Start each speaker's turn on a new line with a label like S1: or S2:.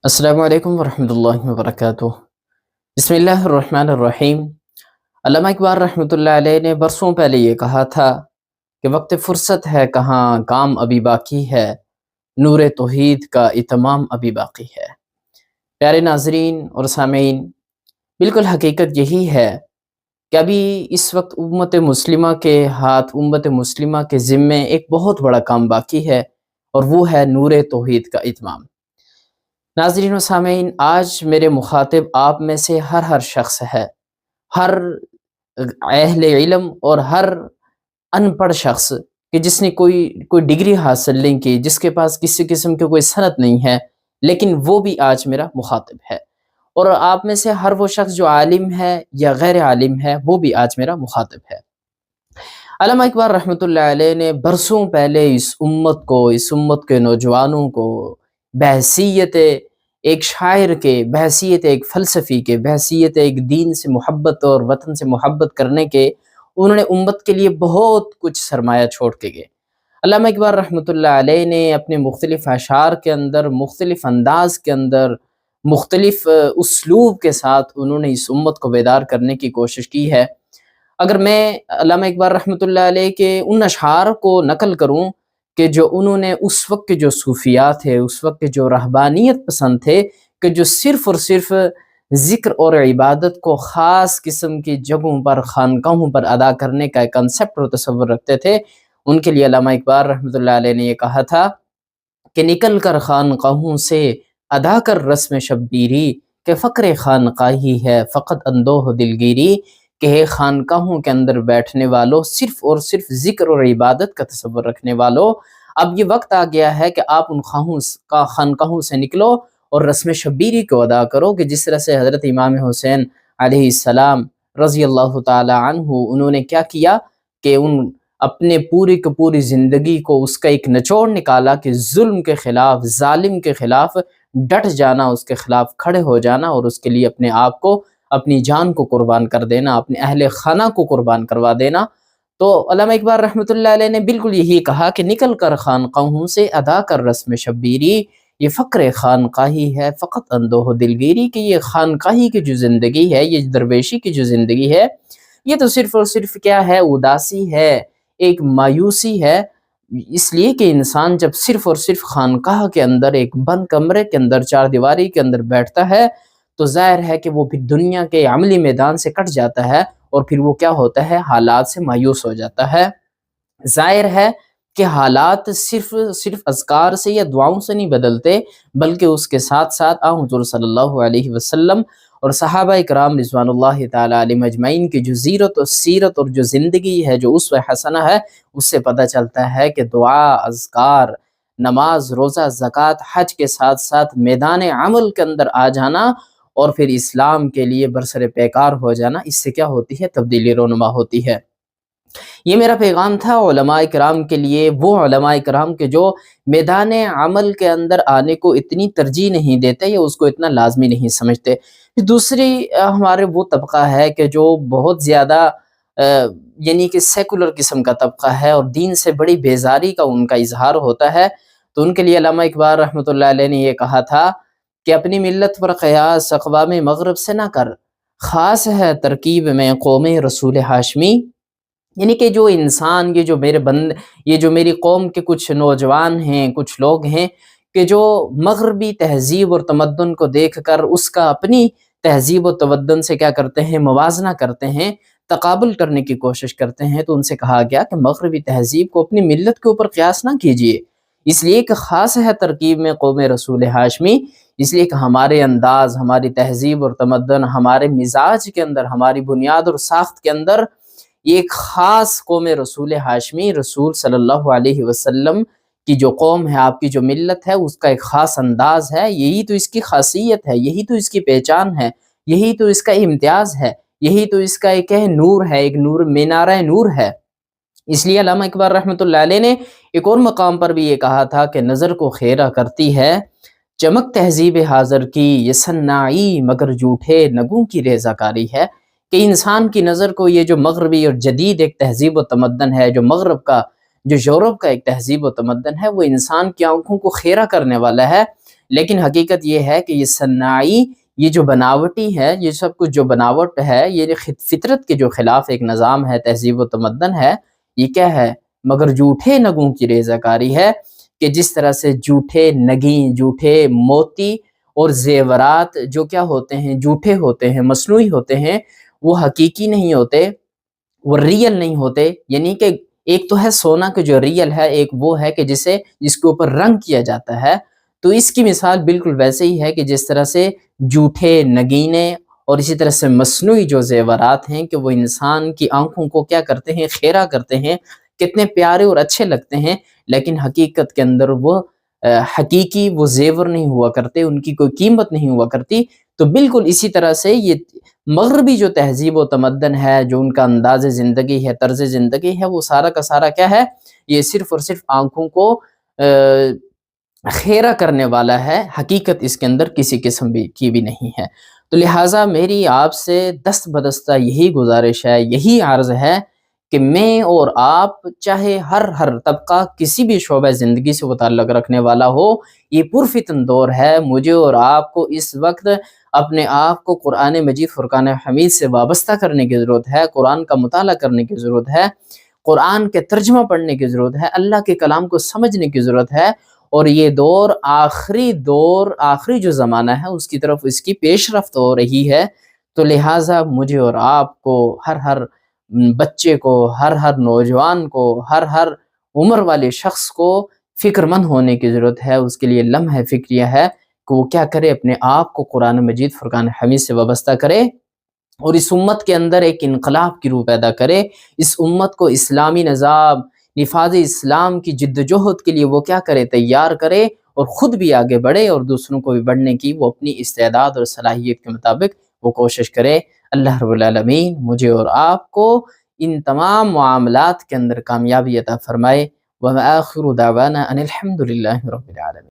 S1: السلام علیکم ورحمۃ اللہ وبرکاتہ۔ بسم اللہ الرحمن الرحیم۔ علامہ اقبال رحمۃ اللہ علیہ نے برسوں پہلے یہ کہا تھا کہ وقت فرصت ہے کہاں کام ابھی باقی ہے، نور توحید کا اتمام ابھی باقی ہے۔ پیارے ناظرین اور سامعین، بالکل حقیقت یہی ہے کہ ابھی اس وقت امت مسلمہ کے ہاتھ، امت مسلمہ کے ذمے ایک بہت بڑا کام باقی ہے، اور وہ ہے نور توحید کا اتمام۔ ناظرین و سامعین، آج میرے مخاطب آپ میں سے ہر شخص ہے، ہر اہل علم اور ہر ان پڑھ شخص کہ جس نے کوئی ڈگری حاصل نہیں کی، جس کے پاس کسی قسم کی کوئی سند نہیں ہے، لیکن وہ بھی آج میرا مخاطب ہے۔ اور آپ میں سے ہر وہ شخص جو عالم ہے یا غیر عالم ہے، وہ بھی آج میرا مخاطب ہے۔ علامہ اقبال رحمۃ اللہ علیہ نے برسوں پہلے اس امت کے نوجوانوں کو بحیثیت ایک شاعر کے، بحیثیت ایک فلسفی کے، بحیثیت ایک دین سے محبت اور وطن سے محبت کرنے کے، انہوں نے امت کے لیے بہت کچھ سرمایہ چھوڑ کے گئے۔ علامہ اقبال رحمۃ اللہ علیہ نے اپنے مختلف اشعار کے اندر، مختلف انداز کے اندر، مختلف اسلوب کے ساتھ انہوں نے اس امت کو بیدار کرنے کی کوشش کی ہے۔ اگر میں علامہ اقبال رحمۃ اللہ علیہ کے ان اشعار کو نقل کروں کہ جو انہوں نے اس وقت کے جو صوفیات تھے، اس وقت کے جو رہبانیت پسند تھے، کہ جو صرف اور صرف ذکر اور عبادت کو خاص قسم کی جگہوں پر، خانقاہوں پر ادا کرنے کا ایک کنسپٹ اور تصور رکھتے تھے، ان کے لیے علامہ اقبال رحمۃ اللہ علیہ نے یہ کہا تھا کہ نکل کر خانقاہوں سے ادا کر رسم شبیری، کہ فقر خانقاہی ہے فقط اندوہ دلگیری، کہ خانقاہوں کے اندر بیٹھنے والوں، صرف اور صرف ذکر اور عبادت کا تصور رکھنے والوں، اب یہ وقت آ گیا ہے کہ آپ ان خانقاہوں سے نکلو اور رسم شبیری کو ادا کرو، کہ جس طرح سے حضرت امام حسین علیہ السلام رضی اللہ تعالی عنہ، انہوں نے کیا کیا کہ اپنے پوری کی پوری زندگی کو اس کا ایک نچوڑ نکالا کہ ظلم کے خلاف، ظالم کے خلاف ڈٹ جانا، اس کے خلاف کھڑے ہو جانا، اور اس کے لیے اپنے آپ کو، اپنی جان کو قربان کر دینا، اپنے اہل خانہ کو قربان کروا دینا۔ تو علامہ اقبال رحمۃ اللہ علیہ نے بالکل یہی کہا کہ نکل کر خانقاہوں سے ادا کر رسم شبیری، یہ فقر خانقاہی ہے فقط اندوہ دلگیری، کہ یہ خانقاہی کی جو زندگی ہے، یہ درویشی کی جو زندگی ہے، یہ تو صرف اور صرف کیا ہے، اداسی ہے، ایک مایوسی ہے۔ اس لیے کہ انسان جب صرف اور صرف خانقاہ کے اندر، ایک بند کمرے کے اندر، چار دیواری کے اندر بیٹھتا ہے، تو ظاہر ہے کہ وہ پھر دنیا کے عملی میدان سے کٹ جاتا ہے، اور پھر وہ کیا ہوتا ہے، حالات سے مایوس ہو جاتا ہے۔ ظاہر ہے کہ حالات صرف اذکار سے یا دعاؤں سے نہیں بدلتے، بلکہ اس کے ساتھ ساتھ حضور صلی اللہ علیہ وسلم اور صحابہ کرام رضوان اللہ تعالی علیہم اجمعین کی جو سیرت اور جو زندگی ہے، جو اسوہ حسنہ ہے، اس سے پتہ چلتا ہے کہ دعا، اذکار، نماز، روزہ، زکوٰۃ، حج کے ساتھ ساتھ میدان عمل کے اندر آ جانا، اور پھر اسلام کے لیے برسر پیکار ہو جانا، اس سے کیا ہوتی ہے، تبدیلی رونما ہوتی ہے۔ یہ میرا پیغام تھا علماء کرام کے لیے، وہ علماء کرام کے جو میدان عمل کے اندر آنے کو اتنی ترجیح نہیں دیتے یا اس کو اتنا لازمی نہیں سمجھتے۔ دوسری ہمارے وہ طبقہ ہے کہ جو بہت زیادہ یعنی کہ سیکولر قسم کا طبقہ ہے، اور دین سے بڑی بیزاری کا ان کا اظہار ہوتا ہے، تو ان کے لیے علامہ اقبال رحمۃ اللہ علیہ نے یہ کہا تھا کہ اپنی ملت پر قیاس اقوام مغرب سے نہ کر، خاص ہے ترکیب میں قوم رسول ہاشمی، یعنی کہ جو انسان، یہ جو میری قوم کے کچھ نوجوان ہیں، کچھ لوگ ہیں کہ جو مغربی تہذیب اور تمدن کو دیکھ کر اس کا اپنی تہذیب و تمدن سے کیا کرتے ہیں، موازنہ کرتے ہیں، تقابل کرنے کی کوشش کرتے ہیں، تو ان سے کہا گیا کہ مغربی تہذیب کو اپنی ملت کے اوپر قیاس نہ کیجیے، اس لیے کہ خاص ہے ترکیب میں قوم رسول ہاشمی، اس لیے کہ ہمارے انداز، ہماری تہذیب اور تمدن، ہمارے مزاج کے اندر، ہماری بنیاد اور ساخت کے اندر یہ ایک خاص قوم رسول ہاشمی، رسول صلی اللہ علیہ وسلم کی جو قوم ہے، آپ کی جو ملت ہے، اس کا ایک خاص انداز ہے، یہی تو اس کی خاصیت ہے، یہی تو اس کی پہچان ہے، یہی تو اس کا امتیاز ہے، یہی تو اس کا ایک نور ہے، ایک نور، مینارہ نور ہے۔ اس لیے علامہ اقبال رحمۃ اللہ علیہ نے ایک اور مقام پر بھی یہ کہا تھا کہ نظر کو خیرہ کرتی ہے چمک تہذیب حاضر کی، یہ صناعی مگر جھوٹے نگوں کی ریزہ کاری ہے، کہ انسان کی نظر کو یہ جو مغربی اور جدید ایک تہذیب و تمدن ہے، جو مغرب کا، جو یورپ کا ایک تہذیب و تمدن ہے، وہ انسان کی آنکھوں کو خیرہ کرنے والا ہے، لیکن حقیقت یہ ہے کہ یہ صناعی، یہ جو بناوٹی ہے، یہ سب کچھ جو بناوٹ ہے، یہ فطرت کے جو خلاف ایک نظام ہے، تہذیب و تمدن ہے، یہ کیا ہے مگر جھوٹے نگوں کی ریزہ کاری ہے، کہ جس طرح سے جھوٹے نگیں، جھوٹے موتی اور زیورات جو کیا ہوتے ہیں، جھوٹے ہوتے ہیں، مصنوعی ہوتے ہیں، وہ حقیقی نہیں ہوتے، وہ ریئل نہیں ہوتے۔ یعنی کہ ایک تو ہے سونا کہ جو ریئل ہے، ایک وہ ہے کہ جس کے اوپر رنگ کیا جاتا ہے۔ تو اس کی مثال بالکل ویسے ہی ہے کہ جس طرح سے جھوٹے نگینے اور اسی طرح سے مصنوعی جو زیورات ہیں کہ وہ انسان کی آنکھوں کو کیا کرتے ہیں، خیرہ کرتے ہیں، کتنے پیارے اور اچھے لگتے ہیں، لیکن حقیقت کے اندر وہ حقیقی وہ زیور نہیں ہوا کرتے، ان کی کوئی قیمت نہیں ہوا کرتی۔ تو بالکل اسی طرح سے یہ مغربی جو تہذیب و تمدن ہے، جو ان کا انداز زندگی ہے، طرز زندگی ہے، وہ سارا کا سارا کیا ہے، یہ صرف اور صرف آنکھوں کو خیرہ کرنے والا ہے، حقیقت اس کے اندر کسی قسم کی بھی نہیں ہے۔ تو لہٰذا میری آپ سے دست بدستہ یہی گزارش ہے، یہی عرض ہے کہ میں اور آپ چاہے ہر طبقہ کسی بھی شعبہ زندگی سے وہ تعلق رکھنے والا ہو، یہ پرفتن دور ہے۔ مجھے اور آپ کو اس وقت اپنے آپ کو قرآن مجید فرقان حمید سے وابستہ کرنے کی ضرورت ہے، قرآن کا مطالعہ کرنے کی ضرورت ہے، قرآن کے ترجمہ پڑھنے کی ضرورت ہے، اللہ کے کلام کو سمجھنے کی ضرورت ہے۔ اور یہ دور، آخری جو زمانہ ہے، اس کی طرف اس کی پیش رفت ہو رہی ہے۔ تو لہٰذا مجھے اور آپ کو، ہر بچے کو، ہر نوجوان کو، ہر عمر والے شخص کو فکر مند ہونے کی ضرورت ہے۔ اس کے لیے لمحہ فکریہ ہے کہ وہ کیا کرے، اپنے آپ کو قرآن مجید فرقان حمید سے وابستہ کرے اور اس امت کے اندر ایک انقلاب کی روح پیدا کرے۔ اس امت کو اسلامی نظام، نفاذ اسلام کی جد و جہد کے لیے وہ کیا کرے، تیار کرے، اور خود بھی آگے بڑھے اور دوسروں کو بھی بڑھنے کی وہ اپنی استعداد اور صلاحیت کے مطابق وہ کوشش کرے۔ اللہ رب العالمین مجھے اور آپ کو ان تمام معاملات کے اندر کامیابی عطا فرمائے۔ وآخر دعوانا ان الحمد للہ رب العالمین۔